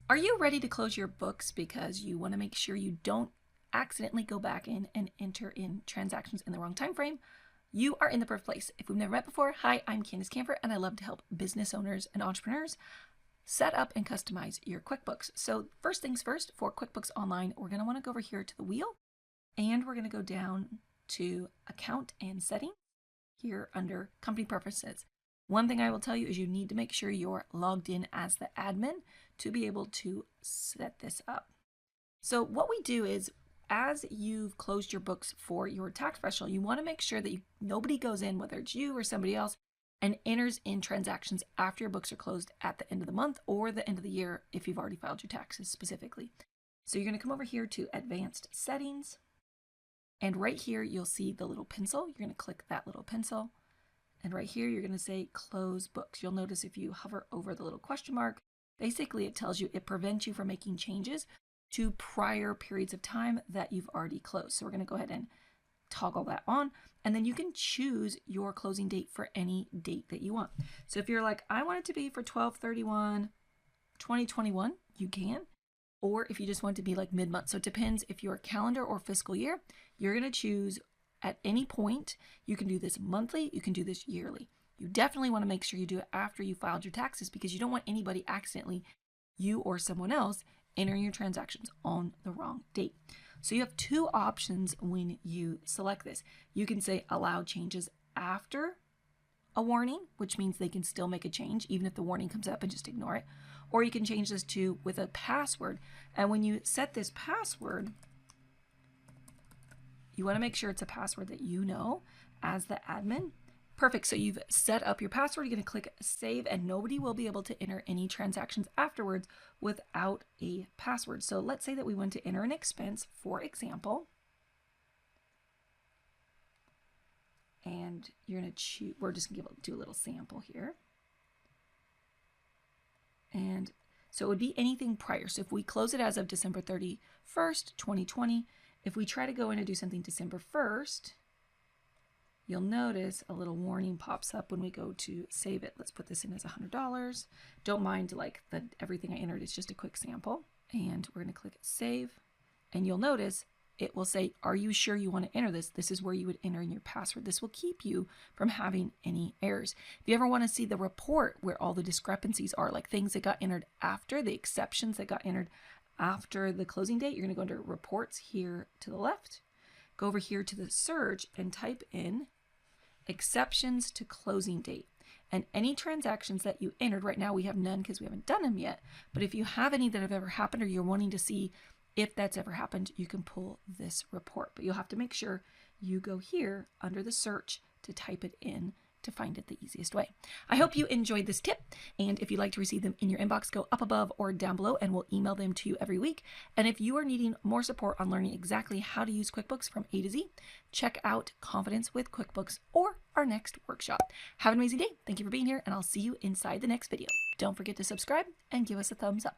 Are you ready to close your books because you want to make sure you don't accidentally go back in and enter in transactions in the wrong time frame? You are in the perfect place. If we've never met before, hi, I'm Candus Kampfer, and I love to help business owners and entrepreneurs set up and customize your QuickBooks. So first things first, for QuickBooks Online, we're going to want to go over here to the wheel, and we're going to go down to Account and Settings here under Company Preferences. One thing I will tell you is you need to make sure you're logged in as the admin to be able to set this up. So what we do is, as you've closed your books for your tax professional, you want to make sure that nobody goes in, whether it's you or somebody else, and enters in transactions after your books are closed at the end of the month or the end of the year if you've already filed your taxes specifically. So you're going to come over here to Advanced Settings, and right here you'll see the little pencil. You're going to click that little pencil, and right here you're going to say Close Books. You'll notice if you hover over the little question mark, basically it tells you it prevents you from making changes to prior periods of time that you've already closed. So we're going to go ahead and toggle that on, and then you can choose your closing date for any date that you want. So if you're like, I want it to be for 12/31/2021, you can. Or if you just want it to be like mid-month. So it depends if you're calendar or fiscal year. You're going to choose at any point. You can do this monthly, you can do this yearly. You definitely want to make sure you do it after you filed your taxes, because you don't want anybody accidentally, you or someone else, entering your transactions on the wrong date. So you have two options when you select this. You can say allow changes after a warning, which means they can still make a change even if the warning comes up, and just ignore it. Or you can change this to with a password. And when you set this password, you want to make sure it's a password that you know as the admin. Perfect. So you've set up your password. You're going to click Save, and nobody will be able to enter any transactions afterwards without a password. So let's say that we want to enter an expense, for example, and you're going to choose, we're just going to do a little sample here. And so it would be anything prior. So if we close it as of December 31st, 2020, if we try to go in and do something December 1st, you'll notice a little warning pops up when we go to save it. Let's put this in as $100. Don't mind like everything I entered. It's just a quick sample. And we're going to click Save. And you'll notice it will say, are you sure you want to enter this? This is where you would enter in your password. This will keep you from having any errors. If you ever want to see the report where all the discrepancies are, like things that got entered after, the exceptions that got entered after the closing date, you're going to go under Reports here to the left. Go over here to the search and type in exceptions to closing date, and any transactions that you entered. Right now we have none because we haven't done them yet, but if you have any that have ever happened, or you're wanting to see if that's ever happened, you can pull this report. But you'll have to make sure you go here under the search to type it in to find it the easiest way. I hope you enjoyed this tip, and if you'd like to receive them in your inbox, go up above or down below and we'll email them to you every week. And if you are needing more support on learning exactly how to use QuickBooks from A to Z, check out Confidence with QuickBooks or our next workshop. Have an amazing day. Thank you for being here, and I'll see you inside the next video. Don't forget to subscribe and give us a thumbs up.